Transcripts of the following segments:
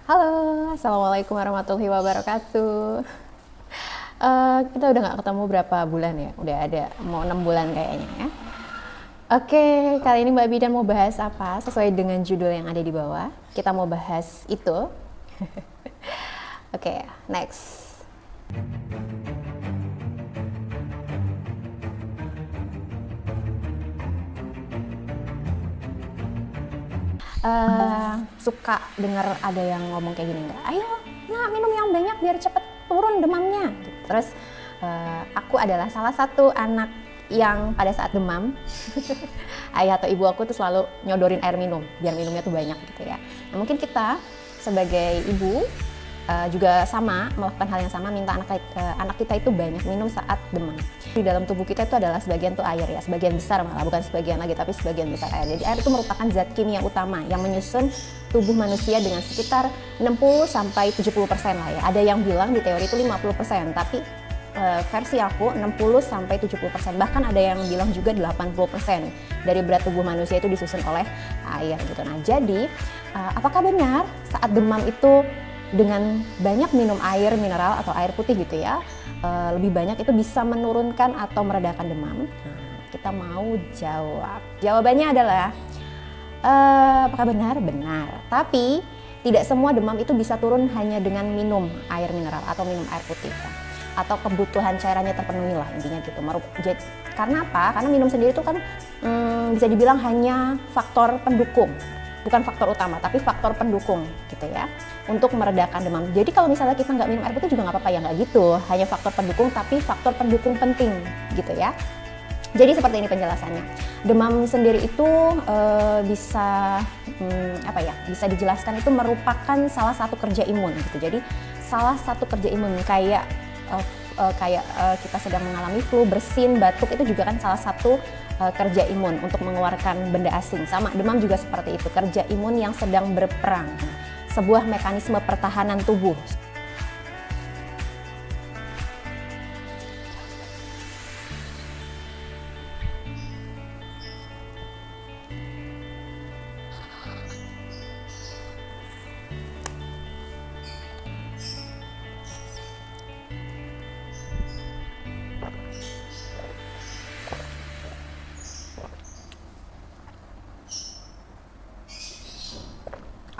Halo, Assalamualaikum warahmatullahi wabarakatuh. Kita udah nggak ketemu berapa bulan ya? Udah ada mau 6 bulan kayaknya ya. Oke, kali ini Mbak Bidan mau bahas apa? Sesuai dengan judul yang ada di bawah. Kita mau bahas itu. Oke, next. Suka dengar ada yang ngomong kayak gini nggak? Ayo, nah minum yang banyak biar cepet turun demamnya. Gitu. Terus aku adalah salah satu anak yang pada saat demam, ayah atau ibu aku tuh selalu nyodorin air minum, biar minumnya tuh banyak gitu ya. Nah, mungkin kita sebagai ibu juga sama melakukan hal yang sama, minta anak kita itu banyak minum saat demam. Di dalam tubuh kita itu adalah sebagian tuh air ya, sebagian besar malah, bukan sebagian lagi tapi sebagian besar air. Jadi air itu merupakan zat kimia utama yang menyusun tubuh manusia dengan sekitar 60-70% lah ya. Ada yang bilang di teori itu 50%, tapi versi aku 60-70%, bahkan ada yang bilang juga 80% dari berat tubuh manusia itu disusun oleh air gitu. Nah, jadi apakah benar saat demam itu dengan banyak minum air mineral atau air putih gitu ya, lebih banyak itu bisa menurunkan atau meredakan demam? Nah, kita mau jawab. Jawabannya adalah apakah benar? Benar. Tapi tidak semua demam itu bisa turun hanya dengan minum air mineral atau minum air putih ya. Atau kebutuhan cairannya terpenuhi lah, intinya gitu. Karena apa? Karena minum sendiri itu kan bisa dibilang hanya faktor pendukung, bukan faktor utama, tapi faktor pendukung gitu ya, untuk meredakan demam. Jadi kalau misalnya kita nggak minum air putih juga nggak apa-apa ya, nggak gitu. Hanya faktor pendukung, tapi faktor pendukung penting gitu ya. Jadi seperti ini penjelasannya. Demam sendiri itu bisa bisa dijelaskan itu merupakan salah satu kerja imun gitu. Jadi salah satu kerja imun kayak kita sedang mengalami flu, bersin, batuk, itu juga kan salah satu kerja imun untuk mengeluarkan benda asing. Sama demam juga seperti itu, kerja imun yang sedang berperang, sebuah mekanisme pertahanan tubuh.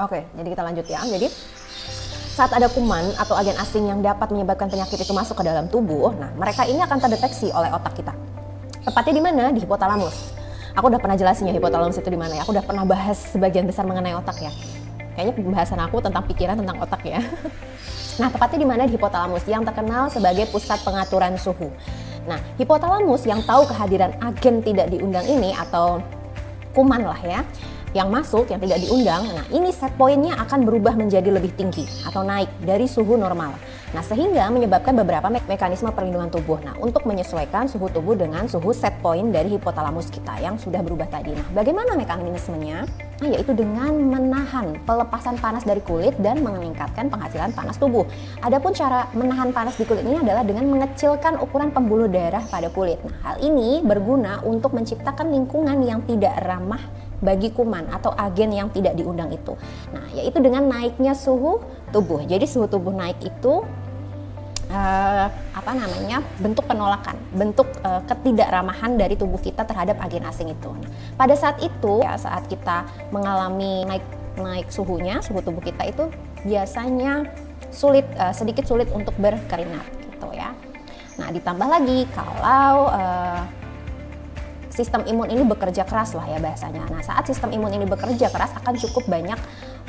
Oke, jadi kita lanjut ya. Jadi saat ada kuman atau agen asing yang dapat menyebabkan penyakit itu masuk ke dalam tubuh, nah mereka ini akan terdeteksi oleh otak kita. Tepatnya di mana? Di hipotalamus. Aku udah pernah jelasin ya hipotalamus itu di mana ya. Aku udah pernah bahas sebagian besar mengenai otak ya. Kayaknya pembahasan aku tentang pikiran tentang otak ya. Nah, tepatnya di mana? Di hipotalamus yang terkenal sebagai pusat pengaturan suhu. Nah, hipotalamus yang tahu kehadiran agen tidak diundang ini atau kuman lah ya, yang masuk, yang tidak diundang, nah ini set pointnya akan berubah menjadi lebih tinggi atau naik dari suhu normal. Nah, sehingga menyebabkan beberapa mekanisme perlindungan tubuh. Nah, untuk menyesuaikan suhu tubuh dengan suhu set point dari hipotalamus kita yang sudah berubah tadi. Nah, bagaimana mekanismenya? Nah, yaitu dengan menahan pelepasan panas dari kulit dan meningkatkan penghasilan panas tubuh. Adapun cara menahan panas di kulit ini adalah dengan mengecilkan ukuran pembuluh darah pada kulit. Nah, hal ini berguna untuk menciptakan lingkungan yang tidak ramah bagi kuman atau agen yang tidak diundang itu. Nah, yaitu dengan naiknya suhu tubuh. Jadi suhu tubuh naik itu bentuk penolakan, bentuk ketidakramahan dari tubuh kita terhadap agen asing itu. Nah, pada saat itu ya, saat kita mengalami naik suhunya, suhu tubuh kita itu biasanya sedikit sulit untuk berkeringat gitu ya. Nah, ditambah lagi kalau sistem imun ini bekerja keras lah ya bahasanya. Nah, saat sistem imun ini bekerja keras akan cukup banyak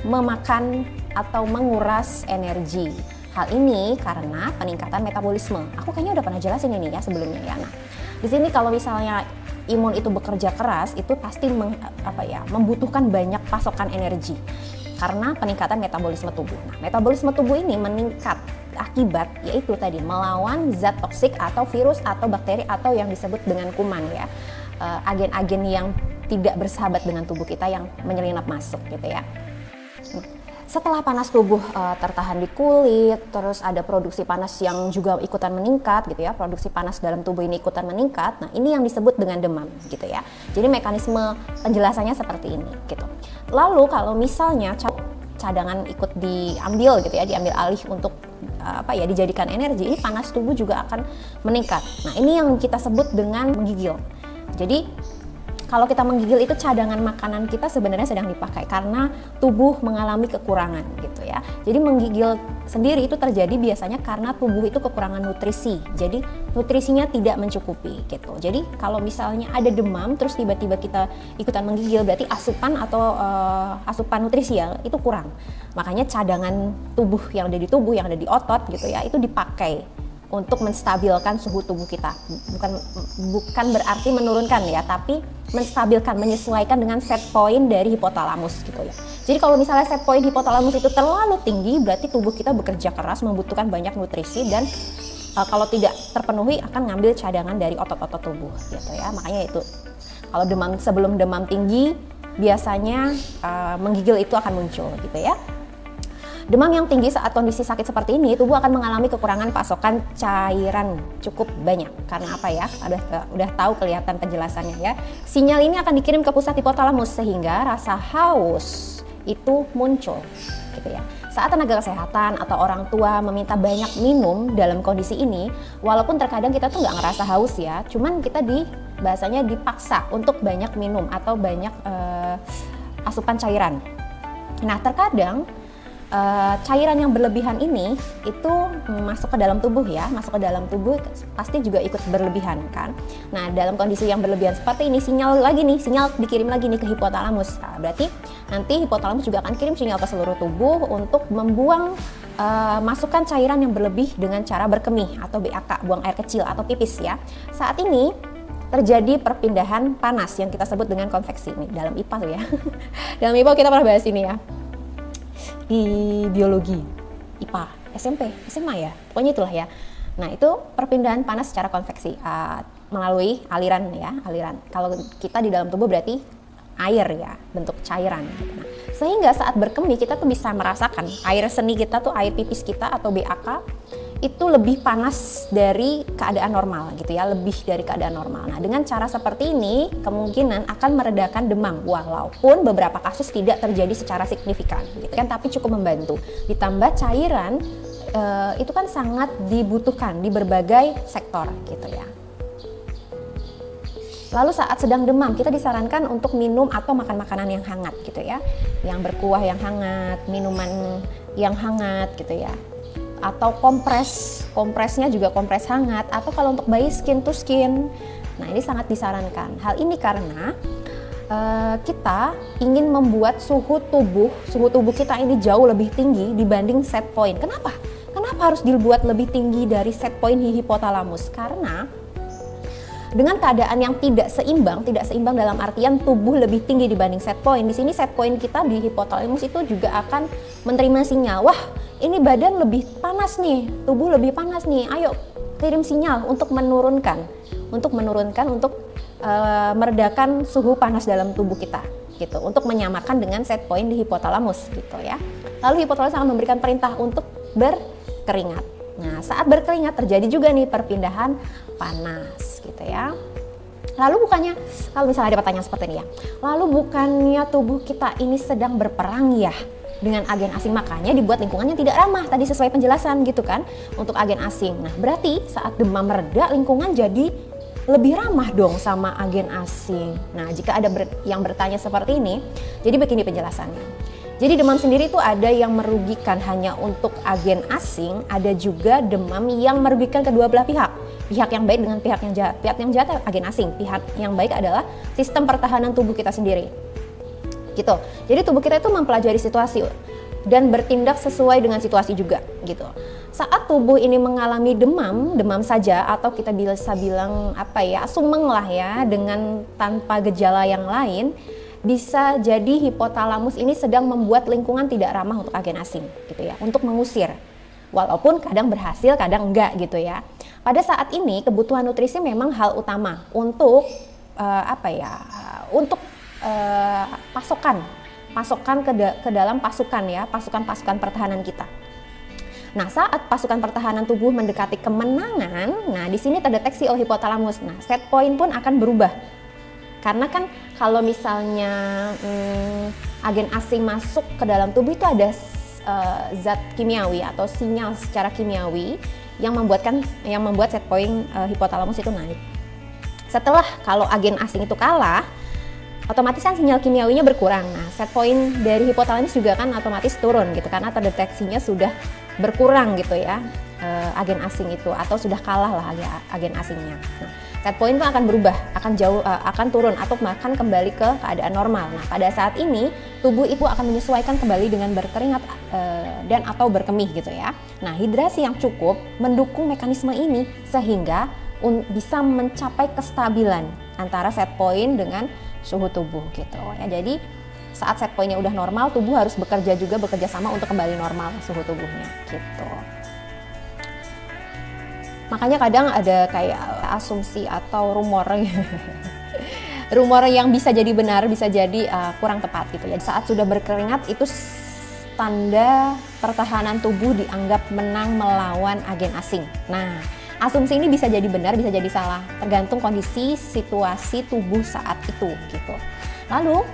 memakan atau menguras energi. Hal ini karena peningkatan metabolisme. Aku kayaknya udah pernah jelasin ini ya sebelumnya ya. Nah, di sini kalau misalnya imun itu bekerja keras, itu pasti membutuhkan banyak pasokan energi karena peningkatan metabolisme tubuh. Nah, metabolisme tubuh ini meningkat akibat yaitu tadi melawan zat toksik atau virus atau bakteri atau yang disebut dengan kuman ya. Agen-agen yang tidak bersahabat dengan tubuh kita yang menyelinap masuk gitu ya. Setelah panas tubuh tertahan di kulit, terus ada produksi panas yang juga ikutan meningkat gitu ya, produksi panas dalam tubuh ini ikutan meningkat. Nah, ini yang disebut dengan demam gitu ya. Jadi mekanisme penjelasannya seperti ini gitu. Lalu kalau misalnya cadangan ikut diambil gitu ya, diambil alih untuk dijadikan energi, ini panas tubuh juga akan meningkat. Nah, ini yang kita sebut dengan menggigil. Jadi kalau kita menggigil itu cadangan makanan kita sebenarnya sedang dipakai karena tubuh mengalami kekurangan gitu ya. Jadi menggigil sendiri itu terjadi biasanya karena tubuh itu kekurangan nutrisi. Jadi nutrisinya tidak mencukupi gitu. Jadi kalau misalnya ada demam terus tiba-tiba kita ikutan menggigil, berarti asupan atau asupan nutrisi ya itu kurang. Makanya cadangan tubuh yang ada di tubuh, yang ada di otot gitu ya, itu dipakai untuk menstabilkan suhu tubuh kita. Bukan berarti menurunkan ya, tapi menstabilkan, menyesuaikan dengan set point dari hipotalamus gitu ya. Jadi kalau misalnya set point hipotalamus itu terlalu tinggi, berarti tubuh kita bekerja keras, membutuhkan banyak nutrisi, dan kalau tidak terpenuhi akan ngambil cadangan dari otot-otot tubuh gitu ya. Makanya itu kalau sebelum demam tinggi biasanya menggigil itu akan muncul gitu ya. Demam yang tinggi saat kondisi sakit seperti ini, tubuh akan mengalami kekurangan pasokan cairan cukup banyak. Karena apa ya? Udah tahu kelihatan penjelasannya ya. Sinyal ini akan dikirim ke pusat hipotalamus sehingga rasa haus itu muncul gitu ya. Saat tenaga kesehatan atau orang tua meminta banyak minum dalam kondisi ini, walaupun terkadang kita tuh nggak ngerasa haus ya, cuman kita bahasanya dipaksa untuk banyak minum atau banyak asupan cairan. Nah, terkadang cairan yang berlebihan ini itu masuk ke dalam tubuh ya, masuk ke dalam tubuh pasti juga ikut berlebihan kan. Nah, dalam kondisi yang berlebihan seperti ini, sinyal dikirim lagi nih ke hipotalamus. Nah, berarti nanti hipotalamus juga akan kirim sinyal ke seluruh tubuh untuk membuang masukan cairan yang berlebih dengan cara berkemih atau BAK, buang air kecil atau pipis ya. Saat ini terjadi perpindahan panas yang kita sebut dengan konveksi nih dalam IPA tuh ya. Dalam IPA kita pernah bahas ini ya. Di biologi, IPA, SMP, SMA ya, pokoknya itulah ya. Nah, itu perpindahan panas secara konveksi melalui aliran. Kalau kita di dalam tubuh berarti air ya, bentuk cairan gitu. Nah, sehingga saat berkemih kita tuh bisa merasakan air seni kita tuh, air pipis kita atau BAK itu lebih panas dari keadaan normal gitu ya, lebih dari keadaan normal. Nah, dengan cara seperti ini kemungkinan akan meredakan demam walaupun beberapa kasus tidak terjadi secara signifikan gitu kan, tapi cukup membantu. Ditambah cairan itu kan sangat dibutuhkan di berbagai sektor gitu ya. Lalu saat sedang demam kita disarankan untuk minum atau makan makanan yang hangat gitu ya, yang berkuah yang hangat, minuman yang hangat gitu ya. Atau kompresnya juga kompres hangat, atau kalau untuk bayi skin to skin. Nah, ini sangat disarankan. Hal ini karena kita ingin membuat suhu tubuh kita ini jauh lebih tinggi dibanding set point. Kenapa harus dibuat lebih tinggi dari set point di hipotalamus? Karena dengan keadaan yang tidak seimbang dalam artian tubuh lebih tinggi dibanding set point. Di sini set point kita di hipotalamus itu juga akan menerima sinyal, wah ini badan lebih panas nih, tubuh lebih panas nih, ayo kirim sinyal untuk menurunkan, untuk meredakan suhu panas dalam tubuh kita gitu, untuk menyamakan dengan set point di hipotalamus gitu ya. Lalu hipotalamus akan memberikan perintah untuk berkeringat. Nah, saat berkeringat terjadi juga nih perpindahan panas gitu ya. Lalu bukannya, kalau misalnya ada pertanyaan seperti ini ya, lalu bukannya tubuh kita ini sedang berperang ya dengan agen asing, makanya dibuat lingkungannya tidak ramah, tadi sesuai penjelasan gitu kan, untuk agen asing. Nah, berarti saat demam mereda lingkungan jadi lebih ramah dong sama agen asing. Nah, jika ada yang bertanya seperti ini, jadi begini penjelasannya. Jadi demam sendiri itu ada yang merugikan hanya untuk agen asing, ada juga demam yang merugikan kedua belah pihak. Pihak yang baik dengan pihak yang jahat. Pihak yang jahat agen asing, pihak yang baik adalah sistem pertahanan tubuh kita sendiri. Gitu. Jadi tubuh kita itu mempelajari situasi dan bertindak sesuai dengan situasi juga gitu. Saat tubuh ini mengalami demam saja atau kita bisa bilang sumeng lah ya, dengan tanpa gejala yang lain, bisa jadi hipotalamus ini sedang membuat lingkungan tidak ramah untuk agen asing gitu ya, untuk mengusir. Walaupun kadang berhasil, kadang enggak gitu ya. Pada saat ini kebutuhan nutrisi memang hal utama untuk pasokan ke dalam pasukan ya, pasukan pertahanan kita. Nah, saat pasukan pertahanan tubuh mendekati kemenangan, nah di sini terdeteksi oleh hipotalamus. Nah, set point pun akan berubah. Karena kan kalau misalnya agen asing masuk ke dalam tubuh itu ada zat kimiawi atau sinyal secara kimiawi yang membuat set point hipotalamus itu naik. Setelah kalau agen asing itu kalah, otomatis kan sinyal kimiawinya berkurang. Nah, set point dari hipotalamus juga kan otomatis turun gitu karena terdeteksinya sudah berkurang gitu ya agen asing itu, atau sudah kalah lah agen asingnya. Nah, set point itu akan berubah, akan turun atau bahkan kembali ke keadaan normal. Nah, pada saat ini tubuh itu akan menyesuaikan kembali dengan berkeringat dan atau berkemih gitu ya. Nah, hidrasi yang cukup mendukung mekanisme ini sehingga bisa mencapai kestabilan antara set point dengan suhu tubuh gitu ya. Jadi saat set pointnya udah normal, tubuh harus bekerja sama untuk kembali normal suhu tubuhnya gitu. Makanya kadang ada kayak asumsi atau rumor rumor yang bisa jadi benar, bisa jadi kurang tepat gitu ya. Saat sudah berkeringat itu tanda pertahanan tubuh dianggap menang melawan agen asing. Nah, asumsi ini bisa jadi benar, bisa jadi salah, tergantung kondisi situasi tubuh saat itu gitu. Lalu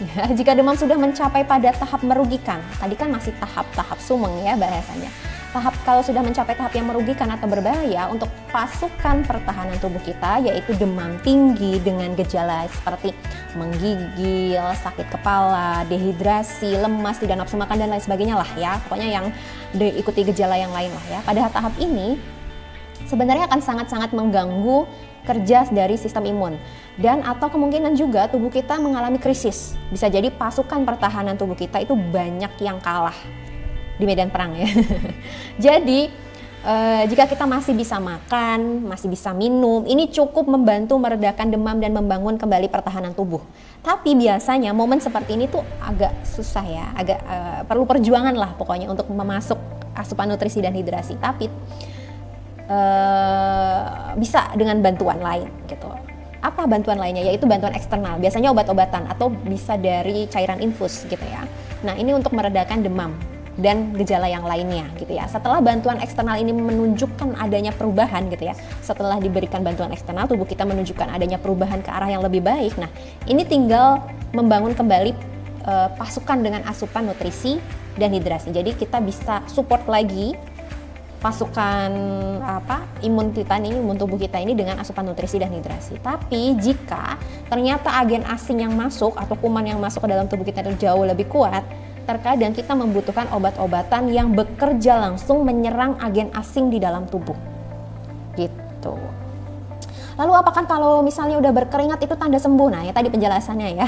ya, jika demam sudah mencapai pada tahap merugikan, tadi kan masih tahap sumeng ya bahasanya. Kalau sudah mencapai tahap yang merugikan atau berbahaya untuk pasukan pertahanan tubuh kita, yaitu demam tinggi dengan gejala seperti menggigil, sakit kepala, dehidrasi, lemas, tidak nafsu makan dan lain sebagainya lah ya. Pokoknya yang diikuti gejala yang lain lah ya. Pada tahap ini sebenarnya akan sangat-sangat mengganggu kerja dari sistem imun dan atau kemungkinan juga tubuh kita mengalami krisis. Bisa jadi pasukan pertahanan tubuh kita itu banyak yang kalah di medan perang ya. Jadi jika kita masih bisa makan, masih bisa minum, ini cukup membantu meredakan demam dan membangun kembali pertahanan tubuh. Tapi biasanya momen seperti ini tuh agak susah ya, agak perlu perjuangan lah pokoknya untuk memasuk asupan nutrisi dan hidrasi. Tapi bisa dengan bantuan lain gitu. Apa bantuan lainnya? Yaitu bantuan eksternal, biasanya obat-obatan atau bisa dari cairan infus gitu ya. Nah, ini untuk meredakan demam dan gejala yang lainnya gitu ya. Setelah bantuan eksternal ini menunjukkan adanya perubahan gitu ya, setelah diberikan bantuan eksternal, tubuh kita menunjukkan adanya perubahan ke arah yang lebih baik. Nah, ini tinggal membangun kembali pasukan dengan asupan nutrisi dan hidrasi. Jadi kita bisa support lagi pasukan imun tubuh kita ini dengan asupan nutrisi dan hidrasi. Tapi jika ternyata agen asing yang masuk atau kuman yang masuk ke dalam tubuh kita itu jauh lebih kuat, terkadang kita membutuhkan obat-obatan yang bekerja langsung menyerang agen asing di dalam tubuh gitu. Lalu apakah kalau misalnya udah berkeringat itu tanda sembuh? Nah, ya tadi penjelasannya ya.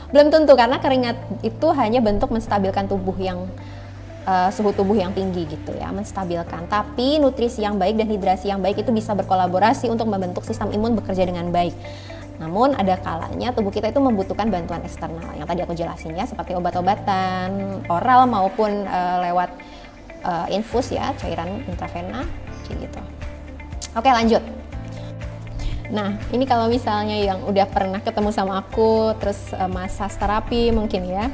Belum tentu, karena keringat itu hanya bentuk menstabilkan tubuh yang suhu tubuh yang tinggi gitu ya, menstabilkan. Tapi nutrisi yang baik dan hidrasi yang baik itu bisa berkolaborasi untuk membentuk sistem imun bekerja dengan baik. Namun ada kalanya tubuh kita itu membutuhkan bantuan eksternal yang tadi aku jelasin ya, seperti obat-obatan oral maupun lewat infus ya, cairan intravena gitu. Oke, lanjut. Nah, ini kalau misalnya yang udah pernah ketemu sama aku terus massage terapi mungkin ya,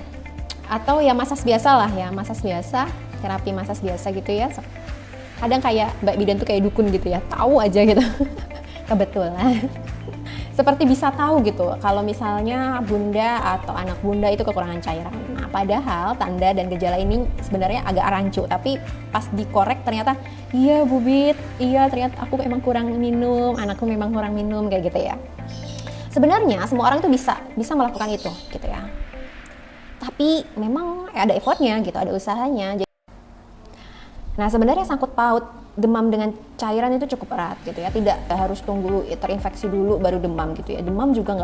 atau ya massage biasa lah ya, massage biasa, terapi massage biasa gitu ya. Kadang kayak Mbak Bidan tuh kayak dukun gitu ya, tahu aja gitu. Kebetulan. Seperti bisa tahu gitu kalau misalnya bunda atau anak bunda itu kekurangan cairan. Nah, padahal tanda dan gejala ini sebenarnya agak rancu, tapi pas dikorek ternyata iya Bu Bit, iya ternyata aku memang kurang minum, anakku memang kurang minum kayak gitu ya. Sebenarnya semua orang tuh bisa melakukan itu gitu ya. Tapi memang ada effortnya gitu, ada usahanya. Nah, sebenarnya sangkut paut demam dengan cairan itu cukup erat gitu ya, tidak harus tunggu terinfeksi dulu baru demam gitu ya. Demam juga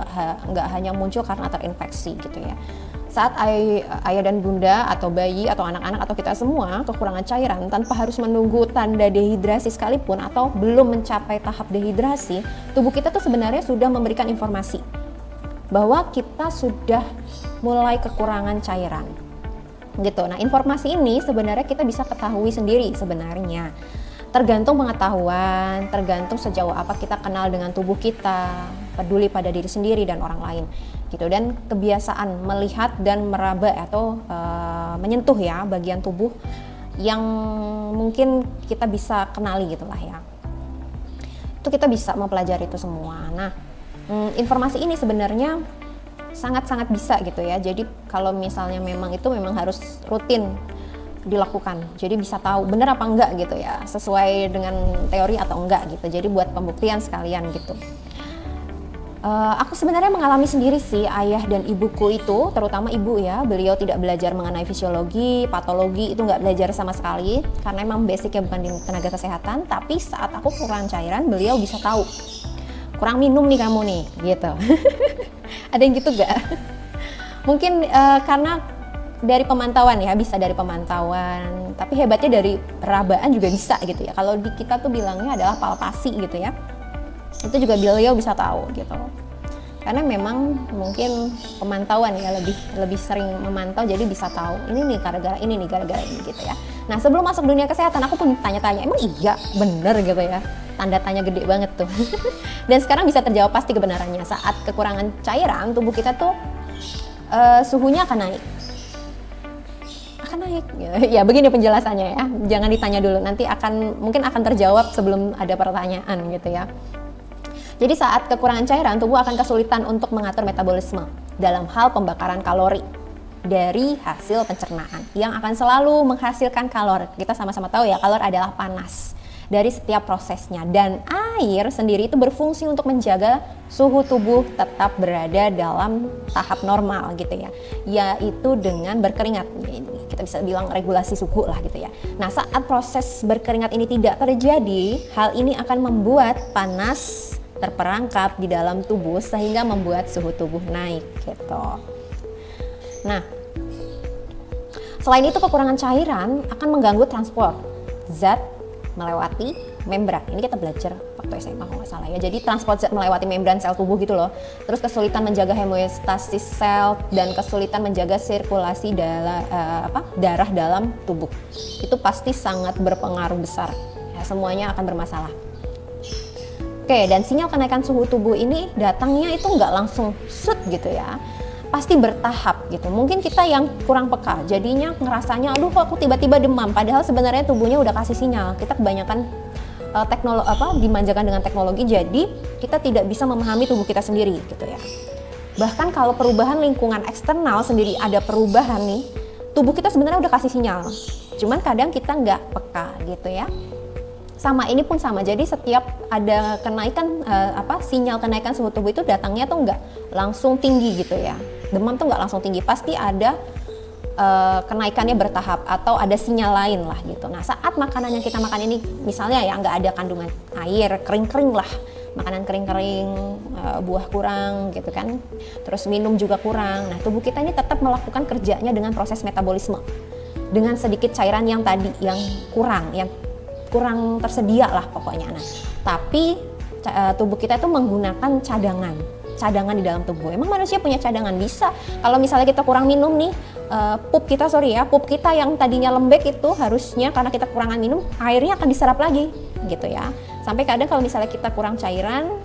nggak hanya muncul karena terinfeksi gitu ya. Saat ayah dan bunda atau bayi atau anak-anak atau kita semua kekurangan cairan tanpa harus menunggu tanda dehidrasi sekalipun atau belum mencapai tahap dehidrasi, tubuh kita tuh sebenarnya sudah memberikan informasi bahwa kita sudah mulai kekurangan cairan gitu. Nah, informasi ini sebenarnya kita bisa ketahui sendiri sebenarnya. Tergantung pengetahuan, tergantung sejauh apa kita kenal dengan tubuh kita, peduli pada diri sendiri dan orang lain gitu, dan kebiasaan melihat dan meraba atau menyentuh ya bagian tubuh yang mungkin kita bisa kenali gitulah ya. Itu kita bisa mempelajari itu semua. Nah, informasi ini sebenarnya sangat-sangat bisa gitu ya. Jadi kalau misalnya memang itu memang harus rutin dilakukan, jadi bisa tahu benar apa enggak gitu ya, sesuai dengan teori atau enggak gitu. Jadi buat pembuktian sekalian gitu. Aku sebenarnya mengalami sendiri sih, ayah dan ibuku itu, terutama ibu ya, beliau tidak belajar mengenai fisiologi, patologi, itu nggak belajar sama sekali karena emang basicnya bukan di tenaga kesehatan. Tapi saat aku kurang cairan, beliau bisa tahu, kurang minum nih kamu nih gitu. Ada yang gitu gak? Mungkin karena dari pemantauan ya, bisa dari pemantauan, tapi hebatnya dari perabaan juga bisa gitu ya. Kalau di kita tuh bilangnya adalah palpasi gitu ya, itu juga beliau bisa tahu gitu. Karena memang mungkin pemantauan ya, lebih sering memantau, jadi bisa tahu ini nih gara-gara ini nih, gara-gara ini gitu ya. Nah sebelum masuk dunia kesehatan aku pun tanya-tanya, emang iya bener gitu ya, tanda tanya gede banget tuh. Dan sekarang bisa terjawab pasti kebenarannya. Saat kekurangan cairan, tubuh kita tuh suhunya akan naik. Naik ya, begini penjelasannya ya, jangan ditanya dulu, nanti mungkin akan terjawab sebelum ada pertanyaan gitu ya. Jadi saat kekurangan cairan, tubuh akan kesulitan untuk mengatur metabolisme dalam hal pembakaran kalori dari hasil pencernaan yang akan selalu menghasilkan kalori. Kita sama-sama tahu ya, kalori adalah panas dari setiap prosesnya, dan air sendiri itu berfungsi untuk menjaga suhu tubuh tetap berada dalam tahap normal gitu ya, yaitu dengan berkeringat. Kita bisa bilang regulasi suhu lah gitu ya. Nah saat proses berkeringat ini tidak terjadi, hal ini akan membuat panas terperangkap di dalam tubuh sehingga membuat suhu tubuh naik gitu. Nah selain itu, kekurangan cairan akan mengganggu transport zat melewati membran. Ini kita belajar waktu SMA kalau nggak salah ya. Jadi transport zat melewati membran sel tubuh gitu loh. Terus kesulitan menjaga homeostasis sel dan kesulitan menjaga sirkulasi darah dalam tubuh. Itu pasti sangat berpengaruh besar. Ya, semuanya akan bermasalah. Oke, dan sinyal kenaikan suhu tubuh ini datangnya itu nggak langsung set gitu ya. Pasti bertahap gitu. Mungkin kita yang kurang peka, jadinya ngerasanya aduh kok aku tiba-tiba demam, padahal sebenarnya tubuhnya udah kasih sinyal. Kita kebanyakan dimanjakan dengan teknologi, jadi kita tidak bisa memahami tubuh kita sendiri gitu ya. Bahkan kalau perubahan lingkungan eksternal sendiri ada perubahan nih, tubuh kita sebenarnya udah kasih sinyal. Cuman kadang kita nggak peka gitu ya. Sama ini pun sama, jadi setiap ada kenaikan sinyal kenaikan suhu tubuh itu datangnya tuh nggak langsung tinggi gitu ya. Demam tuh nggak langsung tinggi, pasti ada kenaikannya bertahap atau ada sinyal lain lah gitu. Nah saat makanan yang kita makan ini misalnya ya nggak ada kandungan air, kering-kering lah, makanan kering-kering, buah kurang gitu kan, terus minum juga kurang. Nah tubuh kita ini tetap melakukan kerjanya dengan proses metabolisme dengan sedikit cairan yang tadi yang kurang tersedia lah pokoknya. Nah tapi tubuh kita itu menggunakan cadangan di dalam tubuh. Emang manusia punya cadangan? Bisa. Kalau misalnya kita kurang minum nih, pup kita yang tadinya lembek itu harusnya karena kita kurangan minum, airnya akan diserap lagi gitu ya. Sampai kadang kalau misalnya kita kurang cairan,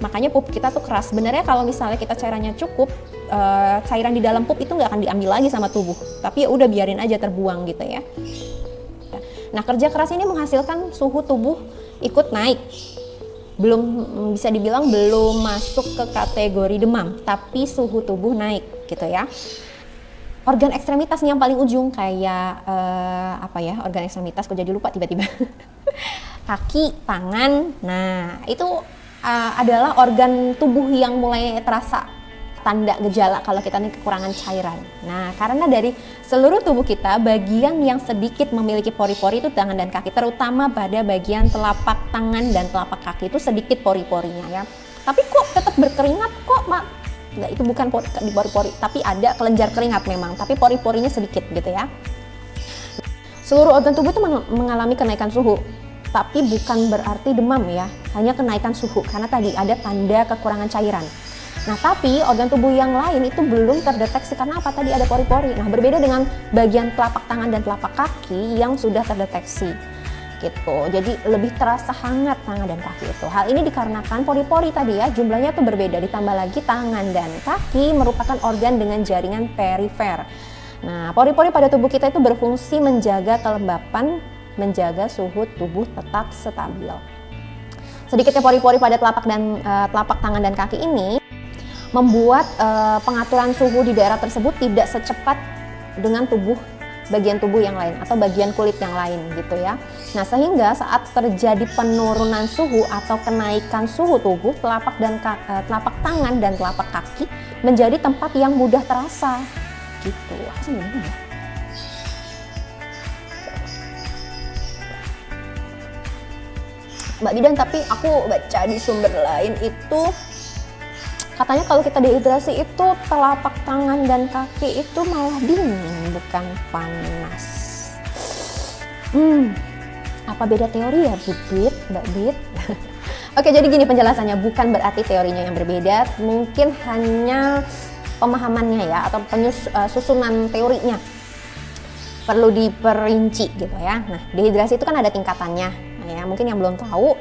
makanya pup kita tuh keras. Sebenarnya kalau misalnya kita cairannya cukup, cairan di dalam pup itu nggak akan diambil lagi sama tubuh, tapi ya udah biarin aja terbuang gitu ya. Nah kerja keras ini menghasilkan suhu tubuh ikut naik. Bisa dibilang belum masuk ke kategori demam, tapi suhu tubuh naik gitu ya. Organ ekstremitas nih yang paling ujung, kayak organ ekstremitas, kok jadi lupa tiba-tiba. Kaki, tangan, nah itu adalah organ tubuh yang mulai terasa tanda gejala kalau kita nih kekurangan cairan. Nah karena dari seluruh tubuh kita, bagian yang sedikit memiliki pori-pori itu tangan dan kaki, terutama pada bagian telapak tangan dan telapak kaki itu sedikit pori-porinya ya. Tapi kok tetap berkeringat kok, Nggak, itu bukan di pori-pori, tapi ada kelenjar keringat memang, tapi pori-porinya sedikit gitu ya. Seluruh organ tubuh itu mengalami kenaikan suhu, tapi bukan berarti demam ya, hanya kenaikan suhu karena tadi ada tanda kekurangan cairan. Nah tapi organ tubuh yang lain itu belum terdeteksi karena apa? Tadi ada pori-pori. Nah berbeda dengan bagian telapak tangan dan telapak kaki yang sudah terdeteksi gitu. Jadi lebih terasa hangat tangan dan kaki itu. Hal ini dikarenakan pori-pori tadi ya jumlahnya tuh berbeda, ditambah lagi tangan dan kaki merupakan organ dengan jaringan perifer. Nah pori-pori pada tubuh kita itu berfungsi menjaga kelembapan, menjaga suhu tubuh tetap stabil. Sedikitnya pori-pori pada telapak tangan dan kaki ini membuat pengaturan suhu di daerah tersebut tidak secepat dengan bagian tubuh yang lain atau bagian kulit yang lain gitu ya. Nah, sehingga saat terjadi penurunan suhu atau kenaikan suhu tubuh, telapak tangan dan telapak kaki menjadi tempat yang mudah terasa gitu. Mbak Bidan, tapi aku baca di sumber lain itu katanya kalau kita dehidrasi itu telapak tangan dan kaki itu malah dingin, bukan panas. Apa beda teori ya, Mbak Bit? Oke, jadi gini penjelasannya, bukan berarti teorinya yang berbeda, mungkin hanya pemahamannya ya, atau susunan teorinya perlu diperinci gitu ya. Nah, dehidrasi itu kan ada tingkatannya. Nah, ya, mungkin yang belum tahu,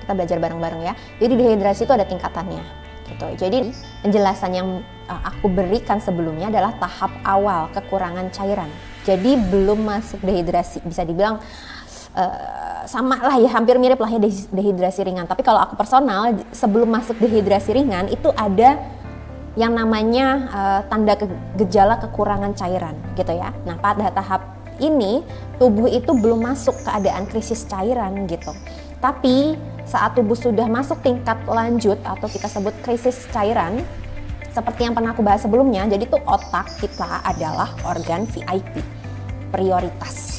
kita belajar bareng-bareng ya. Jadi dehidrasi itu ada tingkatannya gitu. Jadi penjelasan yang aku berikan sebelumnya adalah tahap awal kekurangan cairan. Jadi belum masuk dehidrasi, bisa dibilang sama lah ya, hampir mirip lah ya dehidrasi ringan. Tapi kalau aku personal, sebelum masuk dehidrasi ringan itu ada yang namanya tanda gejala kekurangan cairan gitu ya. Nah, pada tahap ini tubuh itu belum masuk keadaan krisis cairan gitu. Tapi saat tubuh sudah masuk tingkat lanjut atau kita sebut krisis cairan, seperti yang pernah aku bahas sebelumnya, jadi tuh otak kita adalah organ VIP, prioritas.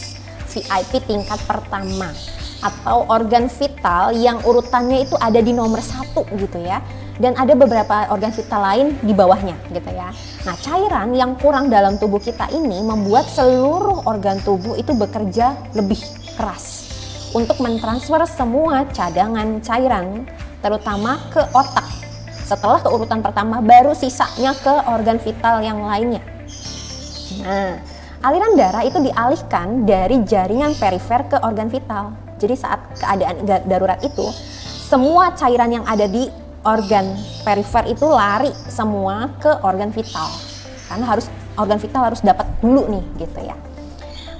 VIP tingkat pertama atau organ vital yang urutannya itu ada di nomor 1 gitu ya. Dan ada beberapa organ vital lain di bawahnya gitu ya. Nah, cairan yang kurang dalam tubuh kita ini membuat seluruh organ tubuh itu bekerja lebih keras untuk mentransfer semua cadangan cairan terutama ke otak. Setelah ke urutan pertama baru sisanya ke organ vital yang lainnya. Nah, aliran darah itu dialihkan dari jaringan perifer ke organ vital. Jadi saat keadaan darurat itu, semua cairan yang ada di organ perifer itu lari semua ke organ vital. Karena organ vital harus dapat dulu nih gitu ya.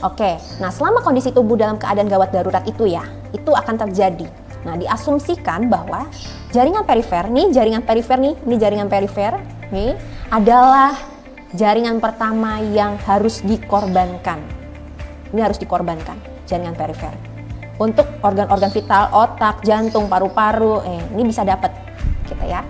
Oke, nah selama kondisi tubuh dalam keadaan gawat darurat itu ya, itu akan terjadi. Nah, diasumsikan bahwa jaringan perifer nih adalah jaringan pertama yang harus dikorbankan. Ini harus dikorbankan, jaringan perifer. Untuk organ-organ vital, otak, jantung, paru-paru, ini bisa dapat gitu ya.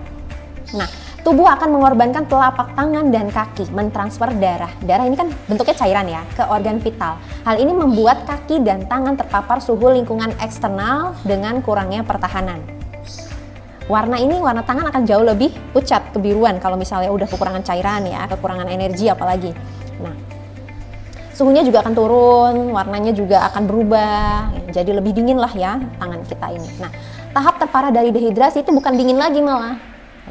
Nah, tubuh akan mengorbankan telapak tangan dan kaki mentransfer darah. Darah ini kan bentuknya cairan ya, ke organ vital. Hal ini membuat kaki dan tangan terpapar suhu lingkungan eksternal dengan kurangnya pertahanan. Warna tangan akan jauh lebih pucat, kebiruan kalau misalnya udah kekurangan cairan ya, kekurangan energi apalagi. Nah, suhunya juga akan turun, warnanya juga akan berubah, jadi lebih dingin lah ya tangan kita ini. Nah, tahap terparah dari dehidrasi itu bukan dingin lagi malah,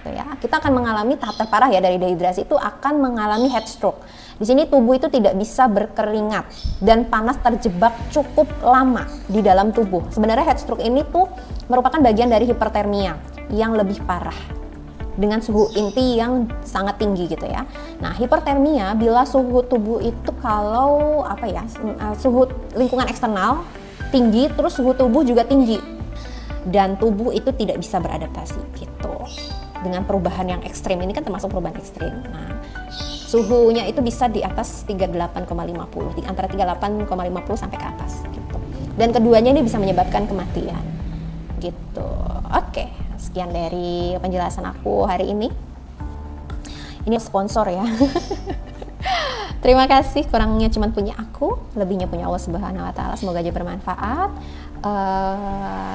gitu ya. Kita akan mengalami tahap terparah ya dari dehidrasi itu akan mengalami heat stroke. Di sini tubuh itu tidak bisa berkeringat dan panas terjebak cukup lama di dalam tubuh. Sebenarnya heat stroke ini tuh merupakan bagian dari hipertermia yang lebih parah dengan suhu inti yang sangat tinggi gitu ya. Nah, hipertermia bila suhu tubuh itu kalau suhu lingkungan eksternal tinggi, terus suhu tubuh juga tinggi dan tubuh itu tidak bisa beradaptasi gitu dengan perubahan yang ekstrim. Ini kan termasuk perubahan ekstrim. Nah, suhunya itu bisa di atas 38,50, antara 38,50 sampai ke atas gitu. Dan keduanya ini bisa menyebabkan kematian gitu. Oke, sekian dari penjelasan aku hari ini. Ini sponsor ya. Terima kasih, kurangnya cuma punya aku, lebihnya punya Allah Subhanahu wa taala. Semoga aja bermanfaat.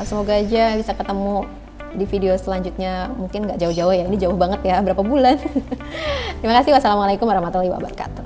Semoga aja bisa ketemu di video selanjutnya, mungkin nggak jauh-jauh ya, ini jauh banget ya, berapa bulan. Terima kasih, wassalamualaikum warahmatullahi wabarakatuh.